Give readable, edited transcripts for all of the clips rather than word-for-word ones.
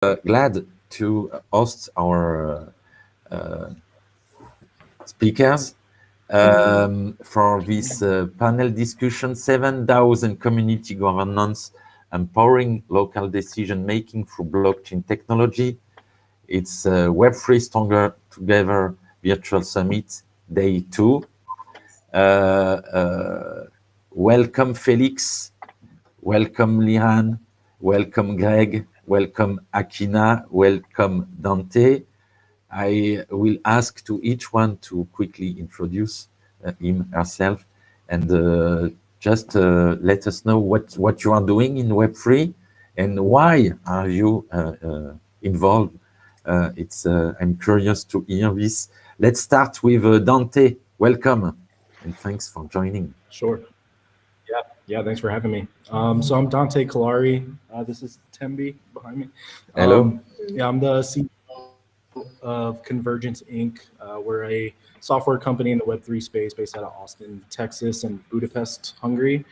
glad to host our speakers for this panel discussion, 7 DAOs and community governance, empowering local decision making through blockchain technology. It's Web3 Stronger Together Virtual Summit, Day 2. Welcome, Felix. Welcome, Liran. Welcome, Greg. Welcome, Akina. Welcome, Dante. I will ask to each one to quickly introduce him herself and just let us know what you are doing in Web3 and why are you involved. I'm curious to hear this. Let's start with Dante. Welcome and thanks for joining. Sure. Yeah. Thanks for having me. So I'm Dante Kalari. This is Tembi behind me. Hello. I'm the CEO of Convergence Inc. We're a software company in the Web3 space based out of Austin, Texas, and Budapest, Hungary.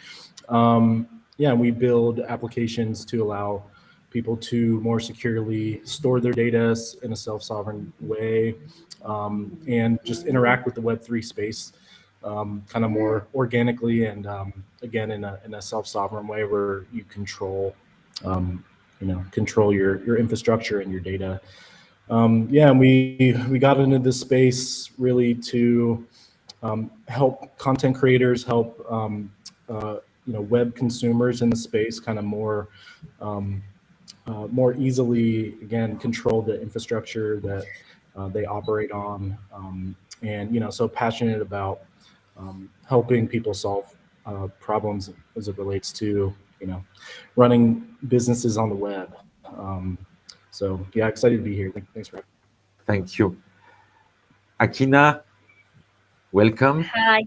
We build applications to allow people to more securely store their data in a self-sovereign way, and just interact with the Web3 space kind of more organically and again in a self-sovereign way where you control your infrastructure and your data. And we got into this space really to help content creators, help web consumers in the space kind of more easily, again, control the infrastructure that they operate on, and so passionate about helping people solve problems as it relates to running businesses on the web. So yeah, excited to be here. Thanks for having me. Thank you. Akina, welcome. Hi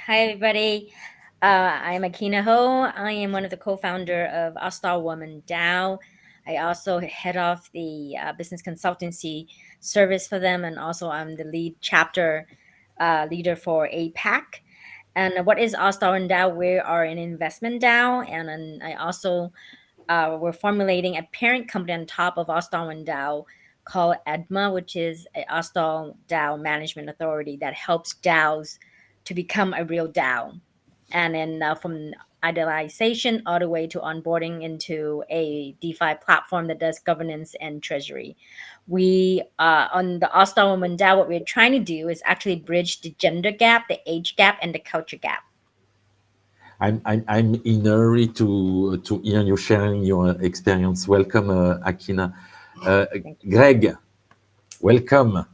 everybody. I'm Akina Ho. I am one of the co-founder of All Star Woman DAO. I also head off the business consultancy service for them, and also I'm the lead chapter leader for APAC. And what is All Star Woman DAO? We are an investment DAO, and I also we're formulating a parent company on top of All Star Woman DAO called EDMA, which is an All Star DAO management authority that helps DAOs to become a real DAO. And then from idealization all the way to onboarding into a DeFi platform that does governance and treasury. We, on the All Star Woman DAO, what we're trying to do is actually bridge the gender gap, the age gap, and the culture gap. I'm in a hurry to hear you sharing your experience. Welcome, Akina. Greg, welcome.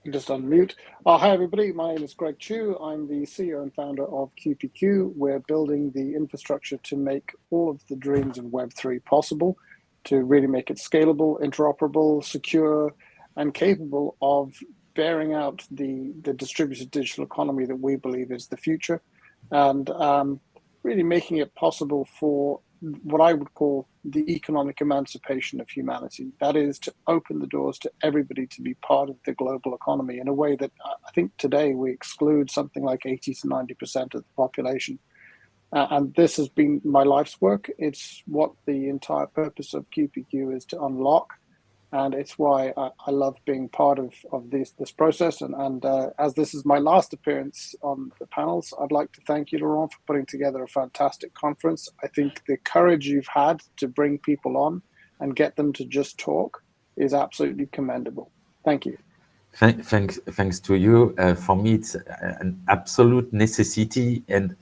Just unmute. Hi, everybody. My name is Greg Chu. I'm the CEO and founder of QPQ. We're building the infrastructure to make all of the dreams of Web3 possible, to really make it scalable, interoperable, secure, and capable of bearing out the distributed digital economy that we believe is the future, and really making it possible for what I would call the economic emancipation of humanity. That is to open the doors to everybody to be part of the global economy in a way that I think today we exclude something like 80 to 90% of the population. And this has been my life's work. It's what the entire purpose of QPQ is to unlock. And it's why I love being part of this process. And as this is my last appearance on the panels, I'd like to thank you, Laurent, for putting together a fantastic conference. I think the courage you've had to bring people on and get them to just talk is absolutely commendable. Thank you. Thanks to you. For me, it's an absolute necessity. And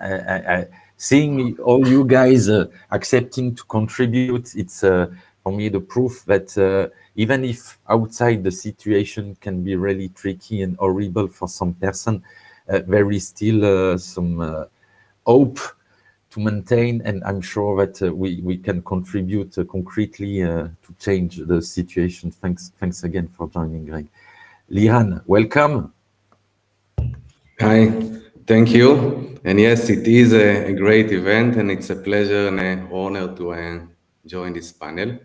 seeing all you guys accepting to contribute, it's for me the proof that even if outside the situation can be really tricky and horrible for some person, there is still some hope to maintain, and I'm sure that we can contribute concretely to change the situation. Thanks again for joining, Greg. Liran, welcome. Hi, thank you. And yes, it is a great event, and it's a pleasure and an honor to join this panel.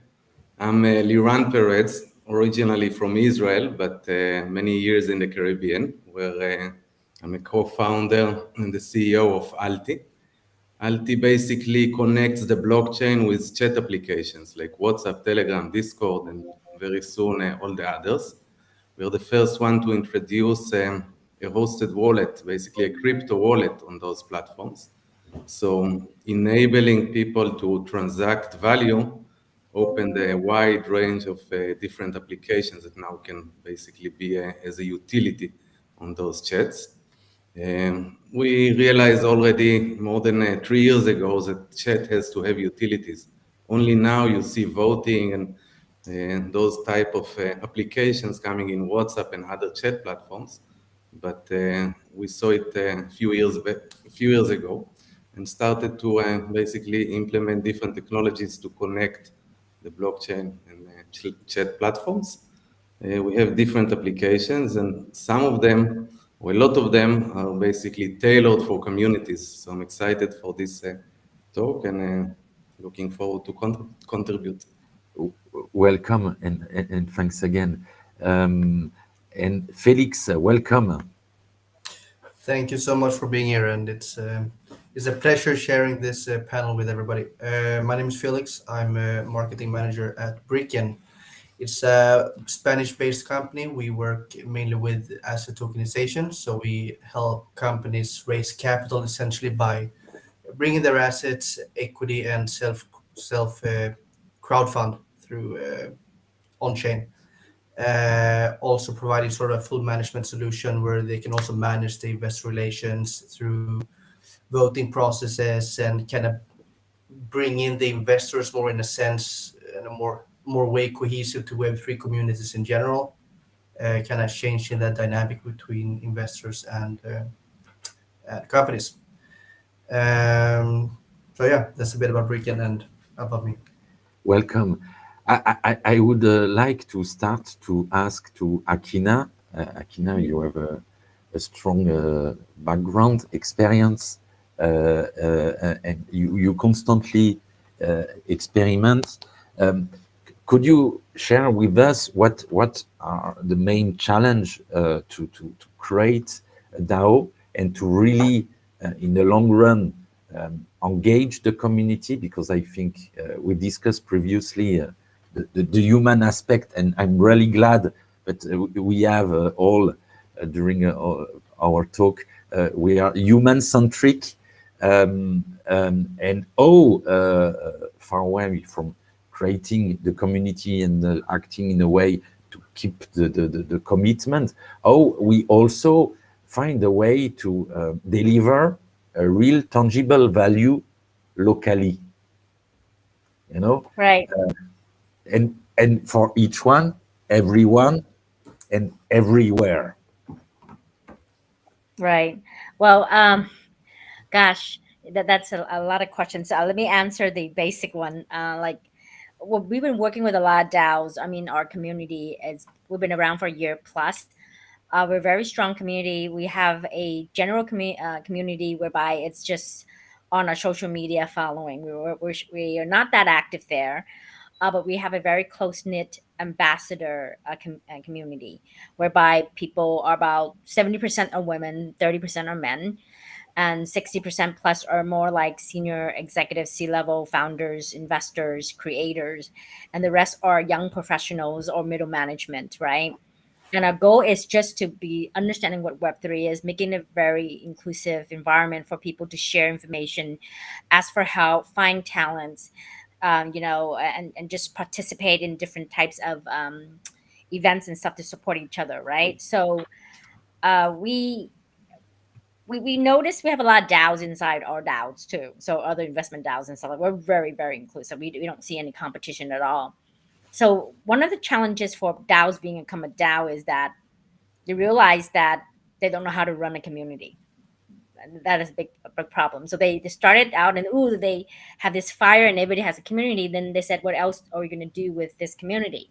I'm Liran Peretz, originally from Israel, but many years in the Caribbean, where I'm a co-founder and the CEO of Alti. Alti basically connects the blockchain with chat applications like WhatsApp, Telegram, Discord, and very soon all the others. We're the first one to introduce a hosted wallet, basically a crypto wallet on those platforms. So enabling people to transact value opened a wide range of different applications that now can basically be as a utility on those chats. We realized already more than 3 years ago that chat has to have utilities. Only now you see voting and those type of applications coming in WhatsApp and other chat platforms. But we saw it a few years ago, and started to basically implement different technologies to connect the blockchain and chat platforms. We have different applications, and some of them, or a lot of them, are basically tailored for communities. So I'm excited for this talk and looking forward to contribute. Welcome and thanks again. And Felix, welcome. Thank you so much for being here, and it's a pleasure sharing this panel with everybody. My name is Felix. I'm a marketing manager at Bricken. It's a Spanish-based company. We work mainly with asset tokenization, so we help companies raise capital essentially by bringing their assets, equity, and self crowdfund through on chain. Also providing sort of a full management solution where they can also manage the investor relations through voting processes and kind of bring in the investors more in a sense in a more way cohesive to Web3 communities in general, kind of changing that dynamic between investors and companies. So yeah, that's a bit about Bricken and about me. Welcome. I would like to start to ask to Akina. Akina, you have a strong background, experience, and you constantly experiment. Could you share with us what are the main challenge to create a DAO and to really, in the long run, engage the community? Because I think we discussed previously the human aspect, and I'm really glad that we have all during our talk, we are human-centric, and far away from creating the community and acting in a way to keep the commitment. We also find a way to deliver a real tangible value locally, you know? Right. And for each one, everyone, and everywhere. Right. Well, gosh, that's a lot of questions. Let me answer the basic one. Well, we've been working with a lot of DAOs. I mean, our community is, we've been around for a year plus. We're a very strong community. We have a general community whereby it's just on our social media following. We are not that active there, but we have a very close knit ambassador community whereby people are about 70% are women, 30% are men, and 60% plus are more like senior executives, C-level founders, investors, creators, and the rest are young professionals or middle management, right? And our goal is just to be understanding what Web3 is, making a very inclusive environment for people to share information, ask for help, find talents, and just participate in different types of events and stuff to support each other, right? So we noticed we have a lot of DAOs inside our DAOs too. So other investment DAOs and stuff. Like, we're very, very inclusive. We don't see any competition at all. So one of the challenges for DAOs being become a DAO is that they realize that they don't know how to run a community. And that is a big problem. So they started out and they have this fire and everybody has a community. Then they said, what else are we going to do with this community?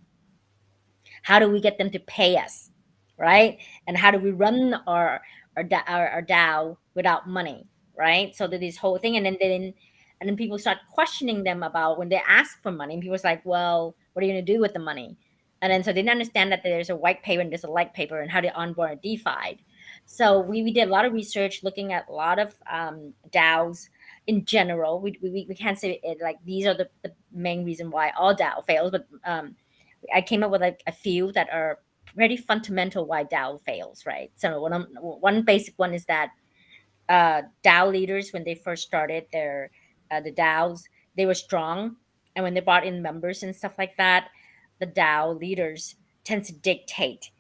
How do we get them to pay us, right? And how do we run our DAO without money, right? So that this whole thing, and then people start questioning them about when they ask for money. And people's like, well, what are you going to do with the money? And then so they didn't understand that there's a white paper and there's a light paper and how to onboard a DeFi. So we did a lot of research looking at a lot of DAOs in general, we can't say it like these are the main reason why all DAO fails, but I came up with like a few that are pretty fundamental why DAO fails, right? So one basic one is that DAO leaders, when they first started their the DAOs, they were strong, and when they brought in members and stuff like that, the DAO leaders tend to dictate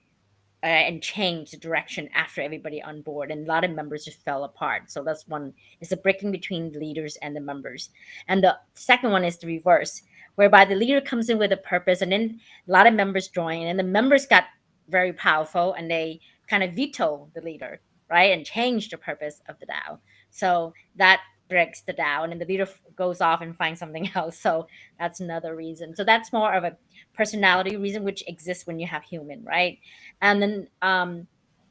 and change the direction after everybody on board, and a lot of members just fell apart. So that's one, is the breaking between the leaders and the members. And the second one is the reverse, whereby the leader comes in with a purpose, and then a lot of members join, and the members got very powerful, and they kind of veto the leader, right, and change the purpose of the DAO. So that breaks the DAO, and then the leader goes off and finds something else. So that's another reason. So that's more of a personality reason, which exists when you have human, right? And then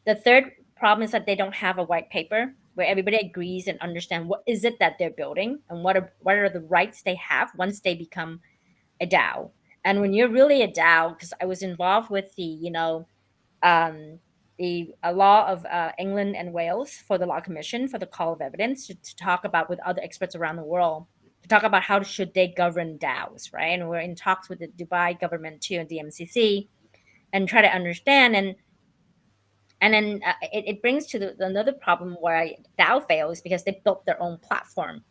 the third problem is that they don't have a white paper where everybody agrees and understand what is it that they're building, and what are the rights they have once they become a DAO. And when you're really a DAO, because I was involved with the law of England and Wales for the Law Commission for the Call of Evidence to talk about with other experts around the world, to talk about how should they govern DAOs, right? And we're in talks with the Dubai government too and the MCC, and try to understand. And then it brings to another problem where DAO fails because they built their own platform.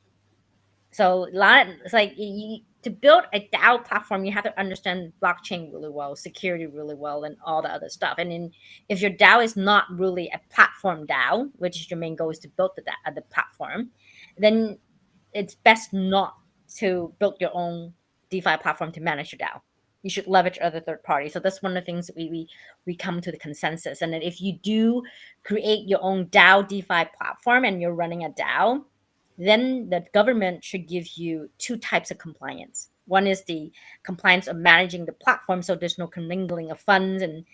So it's like to build a DAO platform, you have to understand blockchain really well, security really well, and all the other stuff. And then if your DAO is not really a platform DAO, which is your main goal is to build the platform, then it's best not to build your own DeFi platform to manage your DAO. You should leverage other third parties. So that's one of the things that we come to the consensus. And then if you do create your own DAO DeFi platform and you're running a DAO, then the government should give you two types of compliance. One is the compliance of managing the platform, so there's no commingling of funds and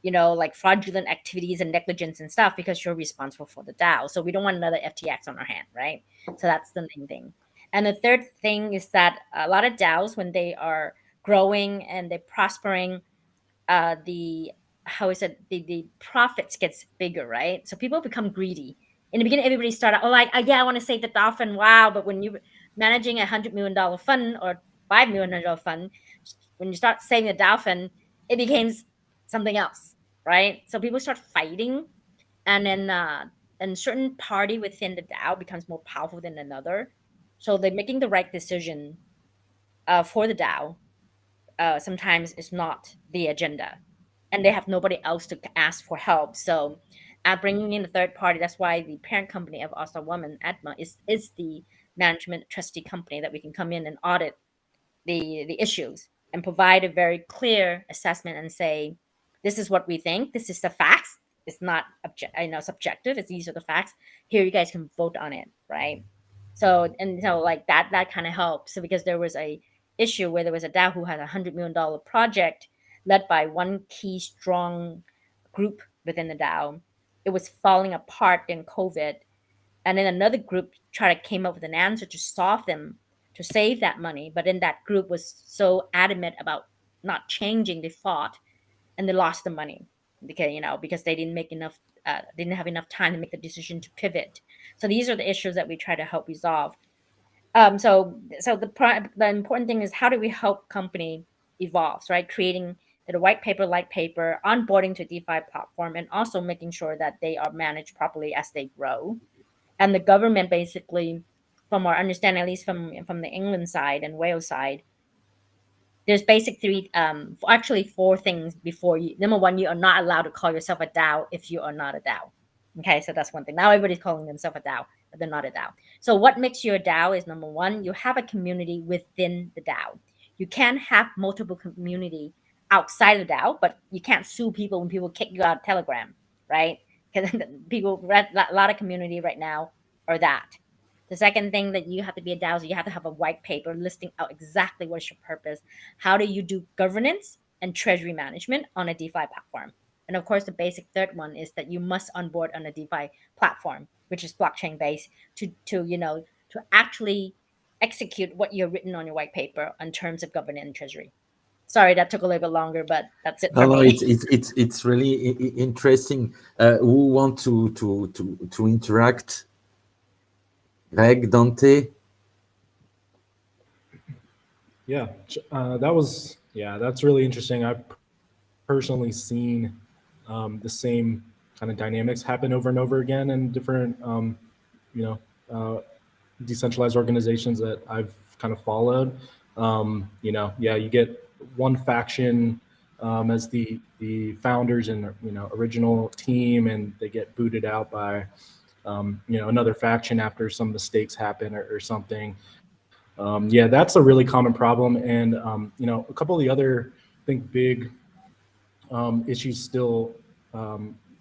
like fraudulent activities and negligence and stuff, because you're responsible for the DAO. So we don't want another FTX on our hand, right? So that's the main thing. And the third thing is that a lot of DAOs, when they are growing and they're prospering, the profits gets bigger, right? So people become greedy. In the beginning, everybody started, yeah, I want to save the dolphin, wow. But when you're managing $100 million fund or $5 million fund, when you start saving the dolphin, it becomes something else, right? So people start fighting, and then a certain party within the DAO becomes more powerful than another. So they're making the right decision for the DAO. Sometimes it's not the agenda, and they have nobody else to ask for help. So bringing in the third party, that's why the parent company of All-Star Woman, ADMA, is the management trustee company that we can come in and audit the issues and provide a very clear assessment and say, this is what we think, this is the facts. It's not subjective. It's these are the facts. Here, you guys can vote on it, right? So like that kind of helps. So because there was a issue where there was a DAO who had $100 million project led by one key strong group within the DAO. It was falling apart in COVID, and then another group came up with an answer to solve them, to save that money. But then that group was so adamant about not changing, they fought, and they lost the money because they didn't make enough, didn't have enough time to make the decision to pivot. So these are the issues that we try to help resolve. So the important thing is, how do we help company evolves, right? Creating the white paper, light paper, onboarding to DeFi platform, and also making sure that they are managed properly as they grow. And the government, basically, from our understanding, at least from the England side and Wales side, there's actually four things before you. Number one, you are not allowed to call yourself a DAO if you are not a DAO. Okay, so that's one thing. Now everybody's calling themselves a DAO, but they're not a DAO. So what makes you a DAO is, number one, you have a community within the DAO. You can have multiple community outside of the DAO, but you can't sue people when people kick you out of Telegram, right? Because a lot of community right now are that. The second thing that you have to be a DAO is you have to have a white paper listing out exactly what's your purpose. How do you do governance and treasury management on a DeFi platform? And of course, the basic third one is that you must onboard on a DeFi platform, which is blockchain based, to actually execute what you've written on your white paper in terms of governance and treasury. Sorry, that took a little bit longer, but that's it. No, it's really interesting. Who want to interact? Greg, Dante? Yeah, that's really interesting. I've personally seen the same kind of dynamics happen over and over again in different, you know, decentralized organizations that I've kind of followed. You get one faction as the founders and original team, and they get booted out by another faction after some mistakes happen or something. That's a really common problem, and a couple of the other, I think, big issues still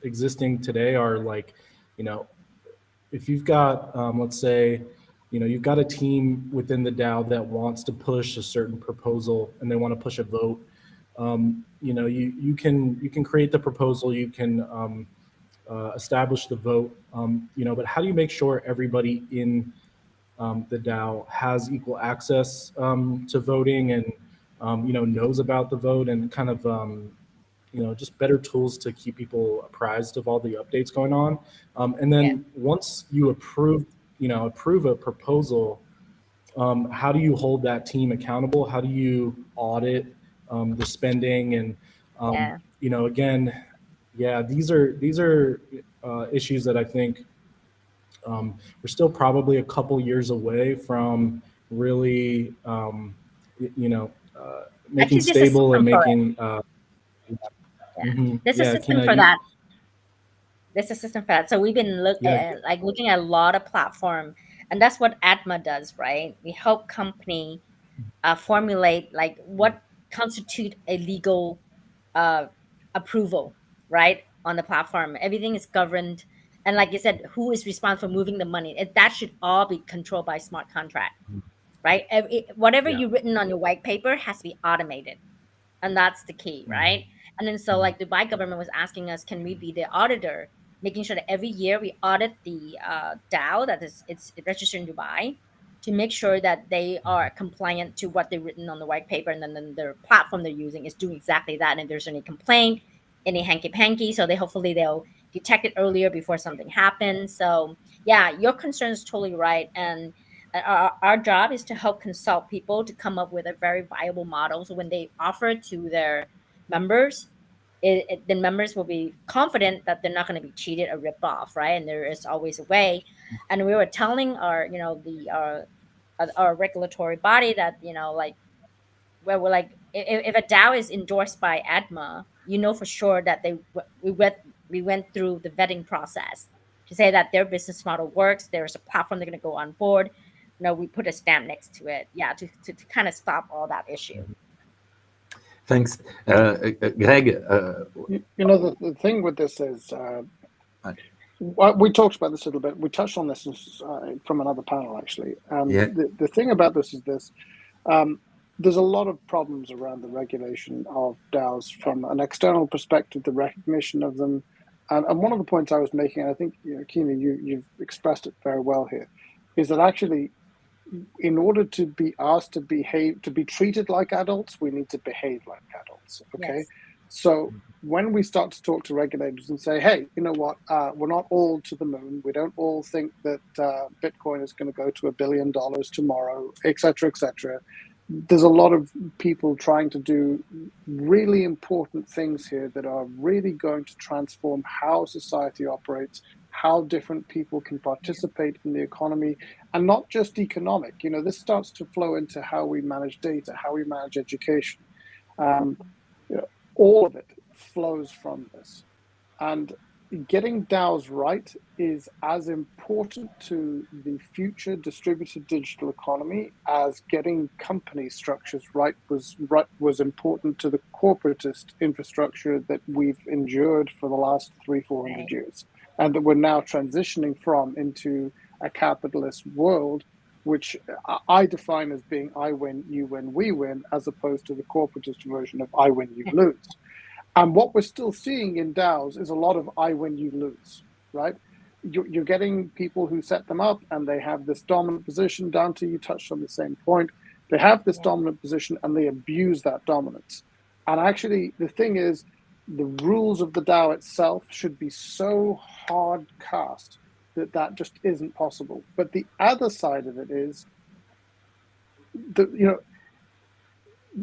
existing today are like, if you've got, let's say, you've got a team within the DAO that wants to push a certain proposal and they want to push a vote. You can create the proposal, you can establish the vote, but how do you make sure everybody in the DAO has equal access to voting and knows about the vote, and kind of just better tools to keep people apprised of all the updates going on. And then once you approve a proposal, how do you hold that team accountable? How do you audit the spending? And again, these are issues that I think we're still probably a couple years away from really, making stable and making. There's a system for that. There's a system for that. So we've been looking at a lot of platform, and that's what ADMA does, right? We help company formulate like what constitute a legal approval, right, on the platform. Everything is governed, and like you said, who is responsible for moving the money? That should all be controlled by smart contract, right? Whatever you've written on your white paper has to be automated, and that's the key, right? And then so like Dubai government was asking us, can we be the auditor, making sure that every year we audit the DAO that it's registered in Dubai, to make sure that they are compliant to what they've written on the white paper, and then their platform they're using is doing exactly that. And if there's any complaint, any hanky-panky, so they'll detect it earlier before something happens. So yeah, your concern is totally right. And our job is to help consult people to come up with a very viable model. So when they offer to their members, the members will be confident that they're not going to be cheated or ripped off, right? And there is always a way. And we were telling our regulatory body that like, where we're like, if a DAO is endorsed by ADMA, for sure that we went through the vetting process to say that their business model works. There's a platform they're going to go on board. We put a stamp next to it, to kind of stop all that issue. Thanks, Greg. The thing with this is, we talked about this a little bit. We touched on this from another panel, actually. The thing about this is this. There's a lot of problems around the regulation of DAOs from an external perspective, the recognition of them. And one of the points I was making, and I think, Keena, you've expressed it very well here, is that actually, in order to be asked to behave, to be treated like adults, we need to behave like adults, okay? Yes. So when we start to talk to regulators and say, hey, you know what, we're not all to the moon. We don't all think that Bitcoin is going to go to $1 billion tomorrow, et cetera, there's a lot of people trying to do really important things here that are really going to transform how society operates, how different people can participate in the economy, and not just economic. This starts to flow into how we manage data, how we manage education. All of it flows from this. And getting DAOs right is as important to the future distributed digital economy as getting company structures right was important to the corporatist infrastructure that we've endured for the last 300-400 years, and that we're now transitioning from into a capitalist world, which I define as being I win, you win, we win, as opposed to the corporatist version of I win, you lose. And what we're still seeing in DAOs is a lot of I win, you lose, right? You're getting people who set them up and they have this dominant position. Dante, you touched on the same point. They have this dominant position and they abuse that dominance. And actually, the thing is, the rules of the DAO itself should be so hard cast that just isn't possible. But the other side of it is that,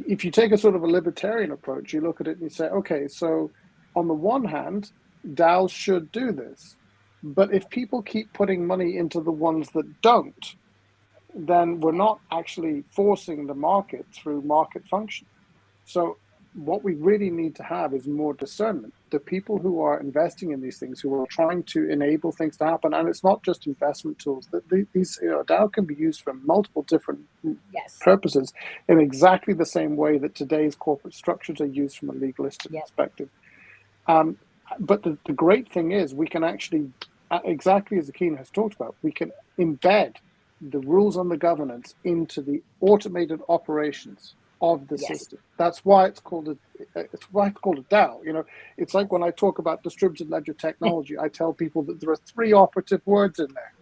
if you take a sort of a libertarian approach, you look at it and you say, okay, so on the one hand, DAOs should do this. But if people keep putting money into the ones that don't, then we're not actually forcing the market through market function. So what we really need to have is more discernment. The people who are investing in these things, who are trying to enable things to happen, and it's not just investment tools. That these DAO can be used for multiple different purposes in exactly the same way that today's corporate structures are used from a legalistic perspective. But the great thing is we can actually, exactly as Akina has talked about, we can embed the rules on the governance into the automated operations of the system. That's why it's called a DAO. It's like when I talk about distributed ledger technology, I tell people that there are 3 operative words in there.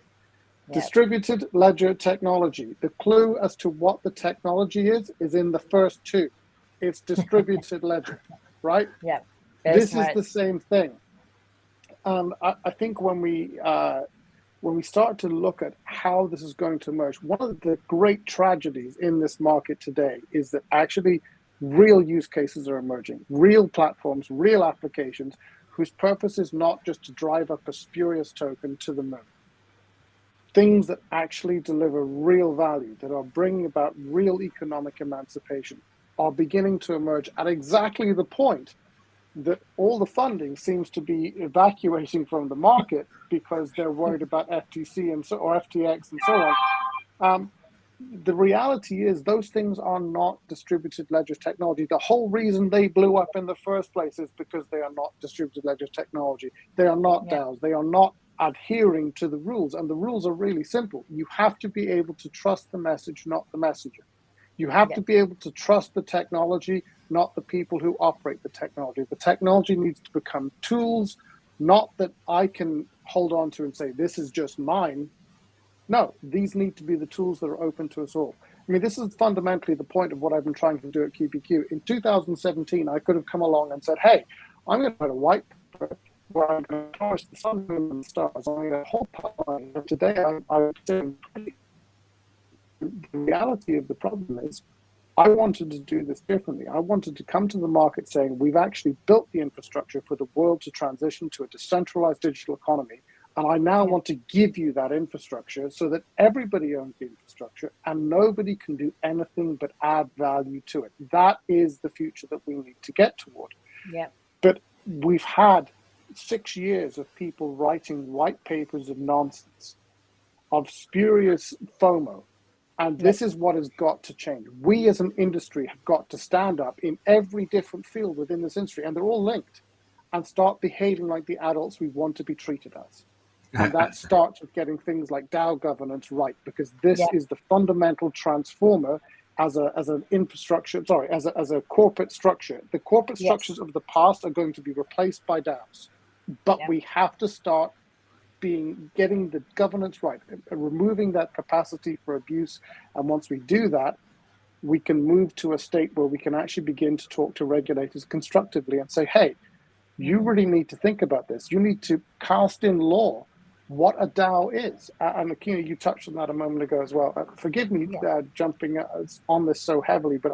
Distributed ledger technology. The clue as to what the technology is in the first 2. It's distributed ledger, right? Yeah. This is the same thing. I think when we start to look at how this is going to emerge, one of the great tragedies in this market today is that actually real use cases are emerging, real platforms, real applications whose purpose is not just to drive up a spurious token to the moon. Things that actually deliver real value, that are bringing about real economic emancipation, are beginning to emerge at exactly the point that all the funding seems to be evacuating from the market because they're worried about FTC or FTX and so on. The reality is those things are not distributed ledger technology. The whole reason they blew up in the first place is because they are not distributed ledger technology. They are not DAOs. They are not adhering to the rules. And the rules are really simple. You have to be able to trust the message, not the messenger. You have to be able to trust the technology, not the people who operate the technology. The technology needs to become tools, not that I can hold on to and say, this is just mine. No, these need to be the tools that are open to us all. I mean, this is fundamentally the point of what I've been trying to do at QPQ. In 2017, I could have come along and said, hey, I'm going to put a white paper where I'm going to chorus the sun, moon, and stars. I'm going to hold pipeline. Today, I'm saying, the reality of the problem is I wanted to do this differently. I wanted to come to the market saying we've actually built the infrastructure for the world to transition to a decentralized digital economy. And I now want to give you that infrastructure so that everybody owns the infrastructure and nobody can do anything but add value to it. That is the future that we need to get toward. Yeah. But we've had 6 years of people writing white papers of nonsense, of spurious FOMO. And this is what has got to change. We as an industry have got to stand up in every different field within this industry, and they're all linked, and start behaving like the adults we want to be treated as. And that starts with getting things like DAO governance right, because this is the fundamental transformer as an infrastructure, as a corporate structure. The corporate structures of the past are going to be replaced by DAOs, but we have to start getting the governance right, removing that capacity for abuse. And once we do that, we can move to a state where we can actually begin to talk to regulators constructively and say, hey, you really need to think about this. You need to cast in law what a DAO is. And Akina, you touched on that a moment ago as well. Forgive me jumping on this so heavily, but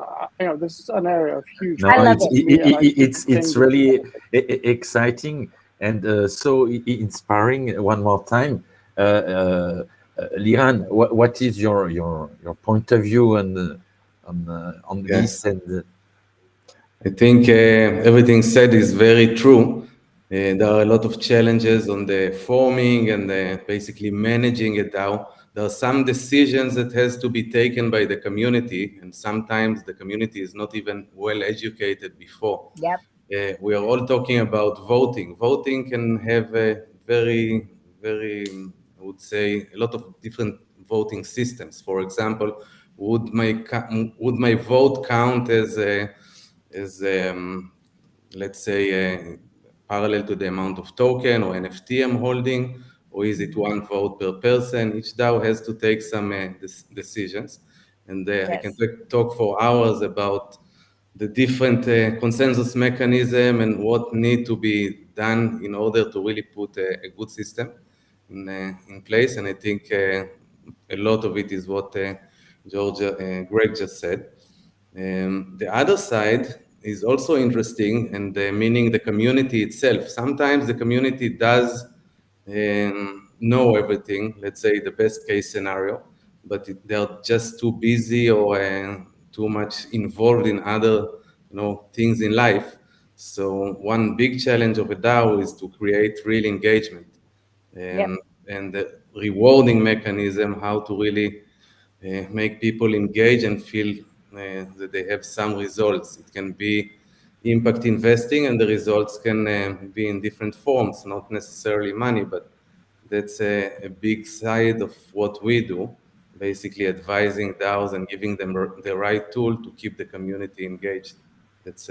this is an area of huge. No, it's really exciting and so inspiring. One more time, Liran, what is your point of view on this? And I think everything said is very true. There are a lot of challenges on the forming and basically managing a DAO. There are some decisions that has to be taken by the community, and sometimes the community is not even well educated before. We are all talking about voting. Voting can have a very, very, I would say, a lot of different voting systems. For example, would my vote count as let's say parallel to the amount of token or NFT I'm holding, or is it one vote per person? Each DAO has to take some decisions, and I can talk for hours about the different consensus mechanism and what need to be done in order to really put a good system. in place, and I think a lot of it is what Greg just said. The other side is also interesting, and meaning the community itself. Sometimes the community does know everything, let's say the best case scenario, but they're just too busy or too much involved in other things in life. So one big challenge of a DAO is to create real engagement Yep. and the rewarding mechanism, how to really make people engage and feel that they have some results. It can be impact investing, and the results can be in different forms, not necessarily money, but that's a big side of what we do, basically advising DAOs and giving them the right tool to keep the community engaged. That's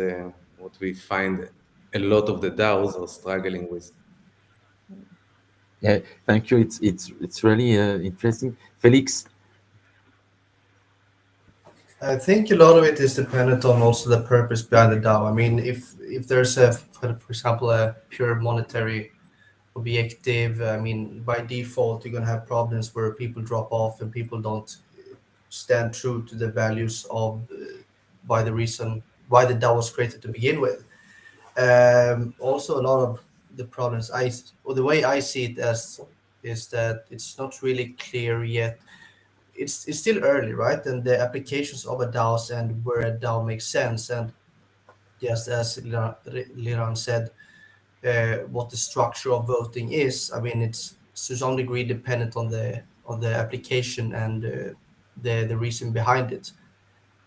what we find a lot of the DAOs are struggling with. Yeah, thank you. It's really interesting. Felix, I think a lot of it is dependent on also the purpose behind the DAO. I mean, if there's for example, a pure monetary objective, I mean, by default, you're going to have problems where people drop off and people don't stand true to the values of by the reason why the DAO was created to begin with. Also, a lot of the problems or the way I see it as is that it's not really clear yet. It's still early, right? And the applications of a DAOs and where a DAO makes sense. And just as Liran said, what the structure of voting is. I mean, it's to some degree dependent on the application and the reason behind it,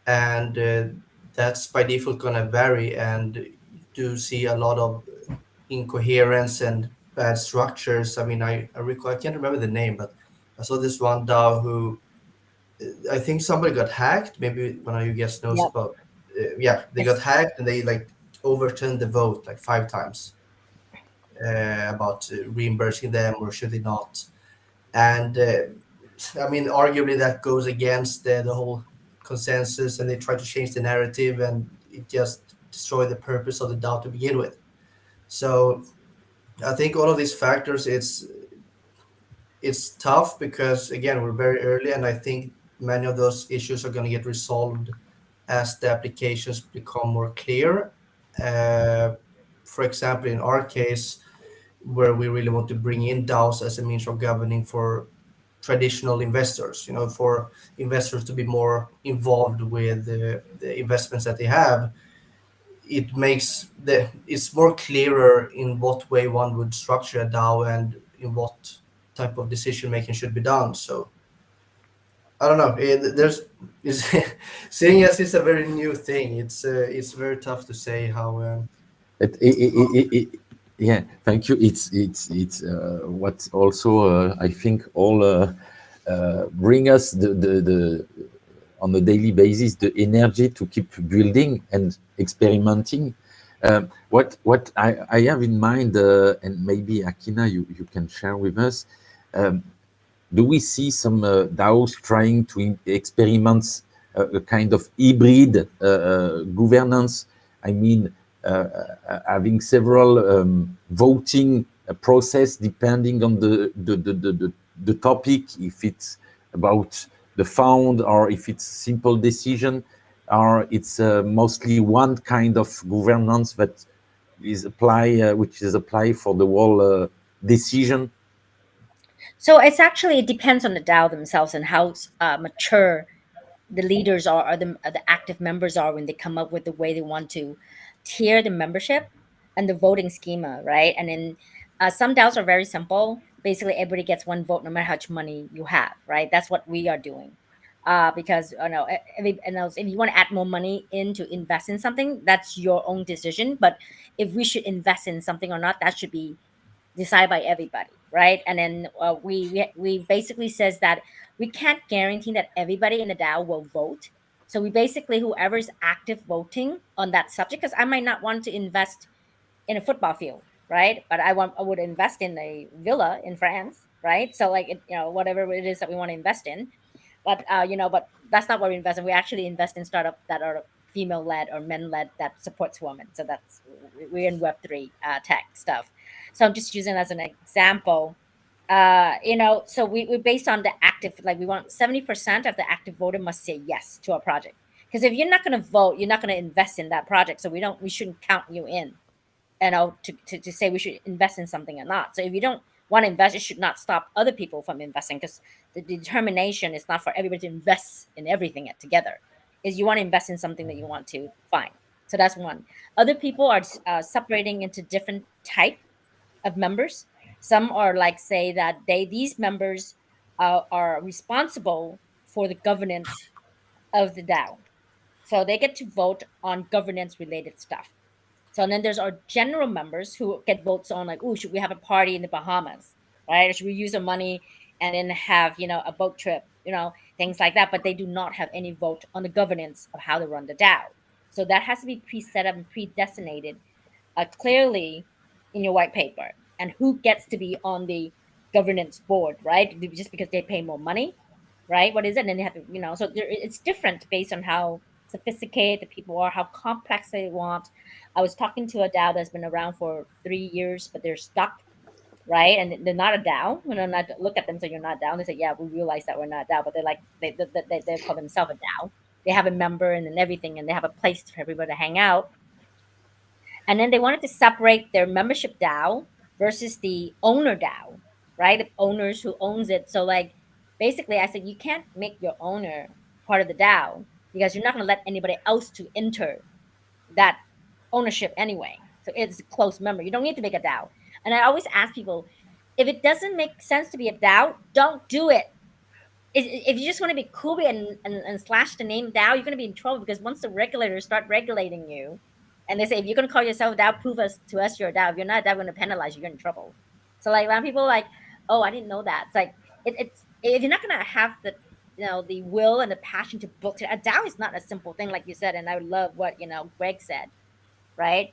and that's by default going to vary. And you do see a lot of incoherence and bad structures. I mean, I recall, I can't remember the name, but I saw this one DAO who I think somebody got hacked. Maybe one of you guys knows Yep. about. Yeah, they got hacked and they like overturned the vote like 5 times about reimbursing them or should they not. And I mean, arguably that goes against the whole consensus, and they try to change the narrative, and it just destroy the purpose of the DAO to begin with. So I think all of these factors, it's tough because again we're very early, and I think many of those issues are going to get resolved as the applications become more clear. Uh, for example, in our case, where we really want to bring in DAOs as a means of governing for traditional investors, for investors to be more involved with the investments that they have. It makes it's more clearer in what way one would structure a DAO and in what type of decision making should be done. So I don't know. Is seeing as it's a very new thing. It's very tough to say how. it, it, it, it, it, yeah, thank you. It's what also I think all bring us the on a daily basis the energy to keep building and experimenting. What I have in mind, and maybe Akina, you can share with us. Um, do we see some DAOs trying to experiment a kind of hybrid governance? I mean, having several voting process depending on the topic, if it's about the fund or if it's simple decision, or it's mostly one kind of governance that is which is applied for the whole decision. So it's actually, it depends on the DAO themselves and how mature the leaders are, or the active members are when they come up with the way they want to tier the membership and the voting schema, right? And then some DAOs are very simple. Basically, everybody gets one vote no matter how much money you have, right? That's what we are doing. Because if you want to add more money in to invest in something, that's your own decision. But if we should invest in something or not, that should be decided by everybody, right? And then we basically says that we can't guarantee that everybody in the DAO will vote. So we basically, whoever's active voting on that subject, because I might not want to invest in a football field, right? But I would invest in a villa in France, right? So like whatever it is that we want to invest in, but but that's not what we invest in. We actually invest in startup that are female led or men led that supports women. So we're in Web3 tech stuff. So I'm just using as an example. So we based on the active, like we want 70% of the active voter must say yes to our project. Because if you're not going to vote, you're not going to invest in that project. So we shouldn't count you in, to say we should invest in something or not. So if you don't want to invest, it should not stop other people from investing, because the determination is not for everybody to invest in everything together. Is you want to invest in something that you want to, fine. So that's one. Other people are separating into different type of members. Some are like say that these members are responsible for the governance of the DAO. So they get to vote on governance related stuff. So then there's our general members who get votes on, like, oh, should we have a party in the Bahamas, right? Or should we use the money and then have, a boat trip, things like that. But they do not have any vote on the governance of how to run the DAO. So that has to be pre-set up and predestinated clearly in your white paper, and who gets to be on the governance board, right? Just because they pay more money, right? What is it? And then they have to, so it's different based on how sophisticated the people are, how complex they want. I was talking to a DAO that's been around for 3 years, but they're stuck, right? And they're not a DAO. When I not look at them, so you're not DAO. They say, yeah, we realize that we're not DAO, but they're like they call themselves a DAO. They have a member and everything, and they have a place for everybody to hang out. And then they wanted to separate their membership DAO versus the owner DAO, right? The owners who owns it. So like basically I said you can't make your owner part of the DAO, because you're not going to let anybody else to enter that ownership anyway. So it's a close member. You don't need to make a DAO. And I always ask people, if it doesn't make sense to be a DAO, don't do it. If you just want to be cool and slash the name DAO, you're going to be in trouble, because once the regulators start regulating you, and they say, if you're going to call yourself DAO, prove to us you're a DAO. If you're not a DAO, we're going to penalize you. You're in trouble. So like when people are like, oh, I didn't know that. It's like it's if you're not going to have the will and the passion to build it. A DAO is not a simple thing, like you said, and I love what Greg said, right?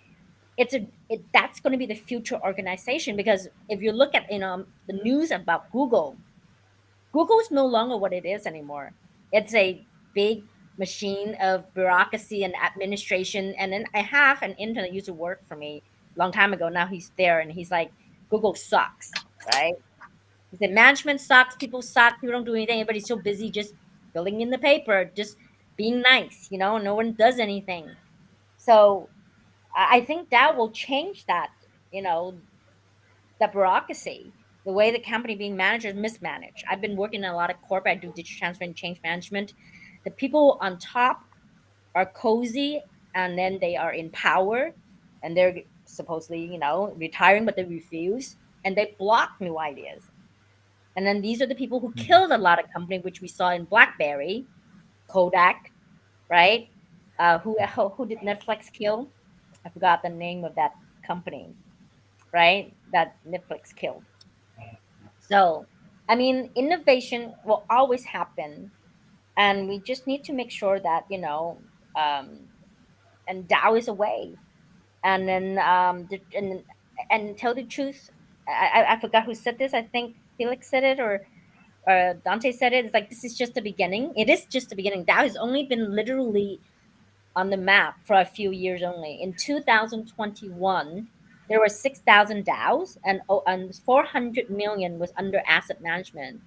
That's going to be the future organization, because if you look at the news about Google is no longer what it is anymore. It's a big machine of bureaucracy and administration. And then I have an intern that used to work for me a long time ago. Now he's there and he's like, Google sucks, right? He said, management sucks, people suck, people don't do anything. Everybody's so busy just filling in the paper, just being nice, no one does anything. So I think that will change that, you know, the bureaucracy, the way the company being managed is mismanaged. I've been working in a lot of corporate. I do digital transfer and change management. The people on top are cozy, and then they are in power, and they're supposedly, retiring, but they refuse, and they block new ideas. And then these are the people who killed a lot of company, which we saw in BlackBerry, Kodak, right? Who did Netflix kill? I forgot the name of that company, right? That Netflix killed. So, I mean, innovation will always happen, and we just need to make sure that and DAO is a way. And then and tell the truth. I forgot who said this. I think Felix said it, or Dante said it. It's like this is just the beginning. It is just the beginning. DAO has only been literally on the map for a few years only. In 2021, there were 6,000 DAOs, and 400 million was under asset management.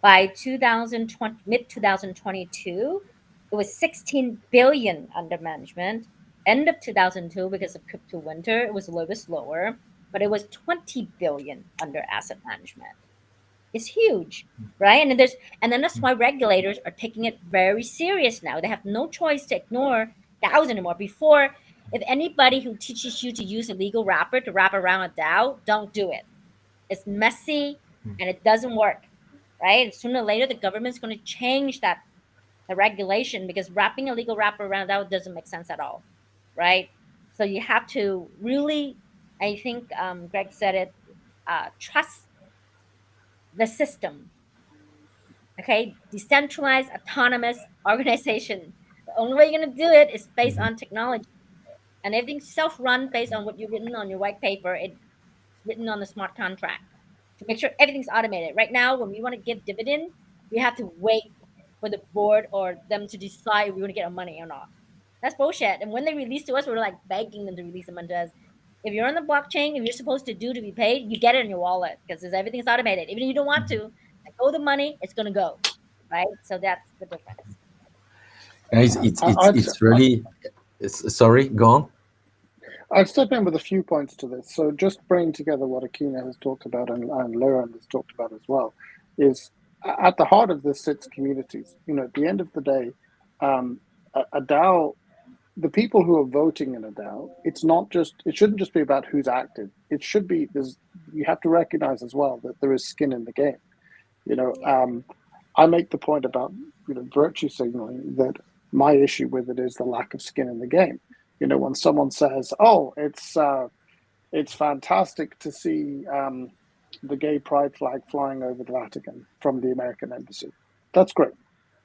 By 2020, mid 2022, it was 16 billion under management. End of 2002, because of crypto winter, it was a little bit slower, but it was 20 billion under asset management. It's huge, right? And then that's why regulators are taking it very serious now. They have no choice to ignore DAOs anymore. Before, if anybody who teaches you to use a legal wrapper to wrap around a DAO, don't do it. It's messy and it doesn't work, right? And sooner or later, the government's going to change the regulation, because wrapping a legal wrapper around DAO doesn't make sense at all, right? So you have to really, I think Greg said it, trust the system. Okay, decentralized, autonomous organization. The only way you're going to do it is based on technology, and everything's self-run based on what you've written on your white paper. It's written on the smart contract to make sure everything's automated. Right now, when we want to give dividend, we have to wait for the board or them to decide if we want to get our money or not. That's bullshit. And when they release to us, we're like begging them to release the money to us. If you're on the blockchain, if you're supposed to do to be paid, you get it in your wallet because everything's automated. Even if you don't want to, like, the money, it's gonna go, right? So that's the difference. Guys, it's really sorry, go on. I'd step in with a few points to this. So just bringing together what Akina has talked about and Liran has talked about as well, is at the heart of this sits communities. You know, at the end of the day, a DAO, the people who are voting in a DAO, it shouldn't just be about who's active. It should be, you have to recognize as well that there is skin in the game. You know, I make the point about, you know, virtue signaling, that my issue with it is the lack of skin in the game. You know, when someone says, "Oh, it's fantastic to see the gay pride flag flying over the Vatican from the American embassy," that's great.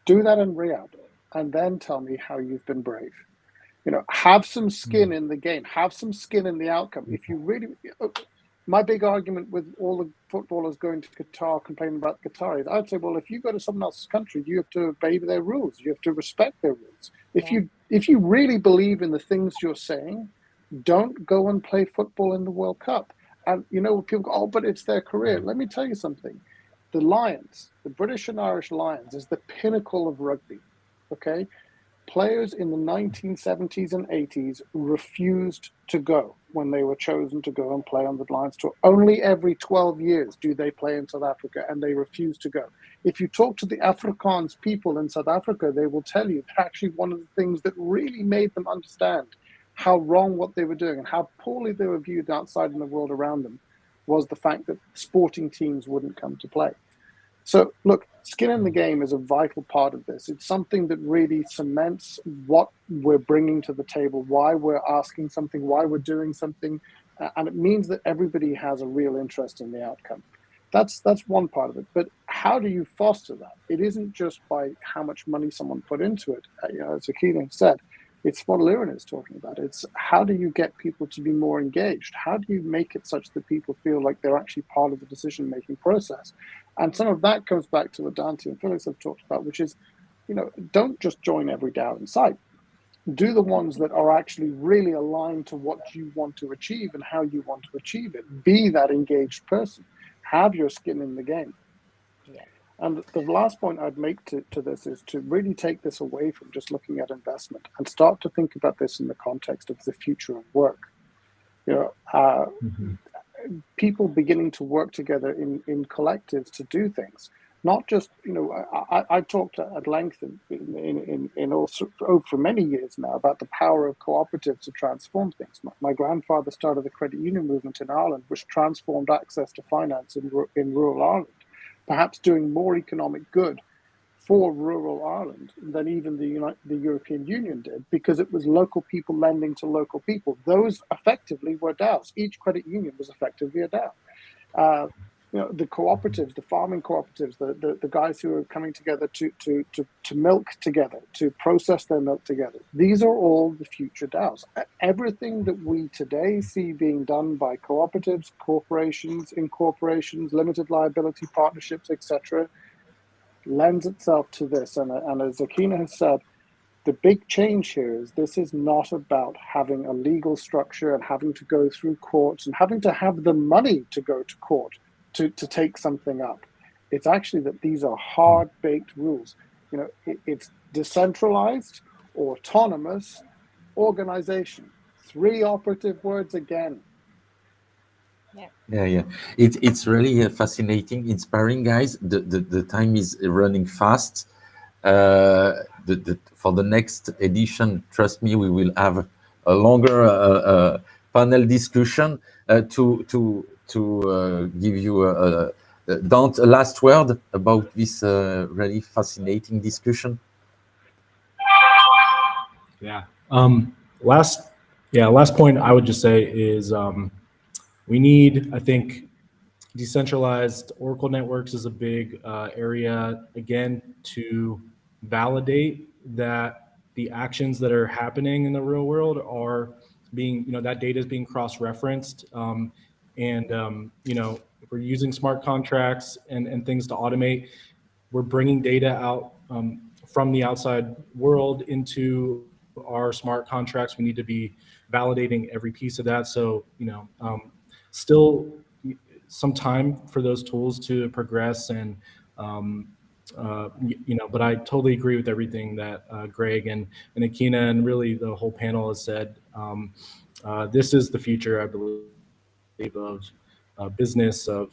Do that in Riyadh, and then tell me how you've been brave. You know, have some skin in the game. Have some skin in the outcome. If you really, my big argument with all the footballers going to Qatar complaining about Qataris, I'd say, well, if you go to someone else's country, you have to obey their rules. You have to respect their rules. If you really believe in the things you're saying, don't go and play football in the World Cup. And you know, people go, oh, but it's their career. Let me tell you something. The Lions, the British and Irish Lions, is the pinnacle of rugby. Okay. Players in the 1970s and 80s refused to go when they were chosen to go and play on the Lions tour. Only every 12 years do they play in South Africa, and they refuse to go. If you talk to the Afrikaans people in South Africa, they will tell you that actually one of the things that really made them understand how wrong what they were doing and how poorly they were viewed outside in the world around them was the fact that sporting teams wouldn't come to play. So look, skin in the game is a vital part of this. It's something that really cements what we're bringing to the table, why we're asking something, why we're doing something, and it means that everybody has a real interest in the outcome. That's one part of it. But how do you foster that? It isn't just by how much money someone put into it. You know, as Akina said, it's what Liran is talking about. It's how do you get people to be more engaged? How do you make it such that people feel like they're actually part of the decision-making process? And some of that comes back to what Dante and Felix have talked about, which is, you know, don't just join every DAO in sight. Do the ones that are actually really aligned to what you want to achieve and how you want to achieve it. Be that engaged person. Have your skin in the game. Yeah. And the last point I'd make to this is to really take this away from just looking at investment and start to think about this in the context of the future of work. You know, people beginning to work together in collectives to do things, not just, you know, I talked at length in also for many years now about the power of cooperatives to transform things. My grandfather started the credit union movement in Ireland, which transformed access to finance in rural Ireland, perhaps doing more economic good for rural Ireland than even the European Union did, because it was local people lending to local people. Those effectively were DAOs. Each credit union was effectively a DAO. You know, the cooperatives, the farming cooperatives, the guys who are coming together to milk together, to process their milk together. These are all the future DAOs. Everything that we today see being done by cooperatives, corporations, incorporations, limited liability partnerships, etc., lends itself to this. And as Akina has said, the big change here is this is not about having a legal structure and having to go through courts and having to have the money to go to court to take something up. It's actually that these are hard-baked rules. You know, it's decentralized, autonomous, organization. 3 operative words again. Yeah. It's really fascinating, inspiring, guys. The time is running fast. For the next edition, trust me, we will have a longer panel discussion to give you a last word about this really fascinating discussion. Yeah. Last point I would just say is we need, I think, decentralized Oracle networks is a big area, again, to validate that the actions that are happening in the real world are being, you know, that data is being cross-referenced. You know, if we're using smart contracts and things to automate, we're bringing data out from the outside world into our smart contracts. We need to be validating every piece of that. So, still some time for those tools to progress and, but I totally agree with everything that Greg and Akina and really the whole panel has said. This is the future, I believe, of business, of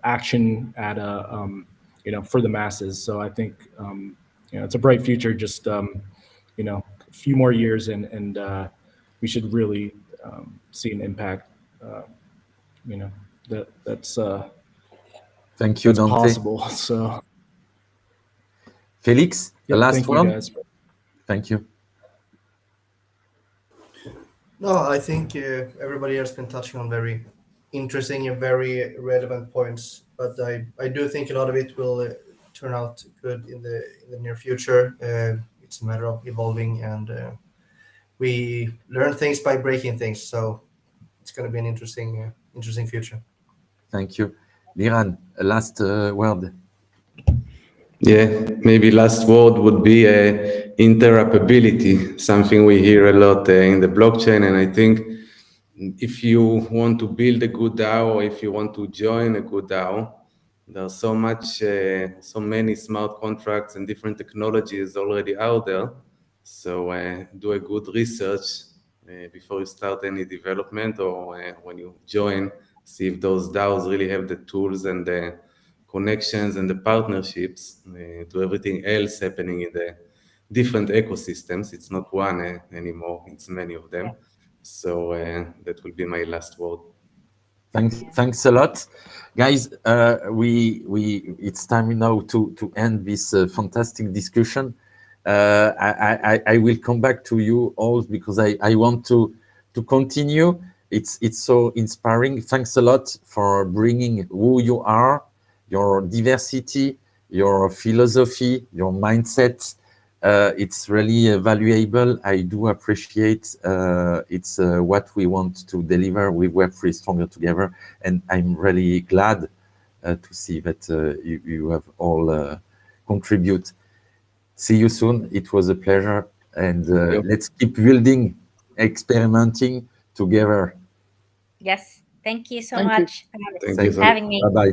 action at a for the masses. So I think it's a bright future. Just a few more years, and we should really see an impact. That's Thank you, Dante. possible. So Felix, the last thank one. you guys. Thank you. No, I think everybody has been touching on very interesting and very relevant points, but I do think a lot of it will turn out good in the near future. It's a matter of evolving, and we learn things by breaking things. So it's going to be an interesting future. Thank you. Liran, a last word. Yeah, maybe last word would be interoperability, something we hear a lot in the blockchain. And I think if you want to build a good DAO, or if you want to join a good DAO, there's so many smart contracts and different technologies already out there. So do a good research before you start any development, or when you join, see if those DAOs really have the tools and the connections and the partnerships to everything else happening in the different ecosystems. It's not one anymore, it's many of them. So that will be my last word. Thanks a lot, guys. It's time now to end this fantastic discussion. I will come back to you all because I want to continue. It's so inspiring. Thanks a lot for bringing who you are, your diversity, your philosophy, your mindset. It's really valuable. I do appreciate it's what we want to deliver with Web3 Stronger Together. And I'm really glad to see that you have all contribute. See you soon. It was a pleasure. And let's keep building, experimenting together. Yes. Thank you so Thank you. much Thank you so for having me. Bye-bye.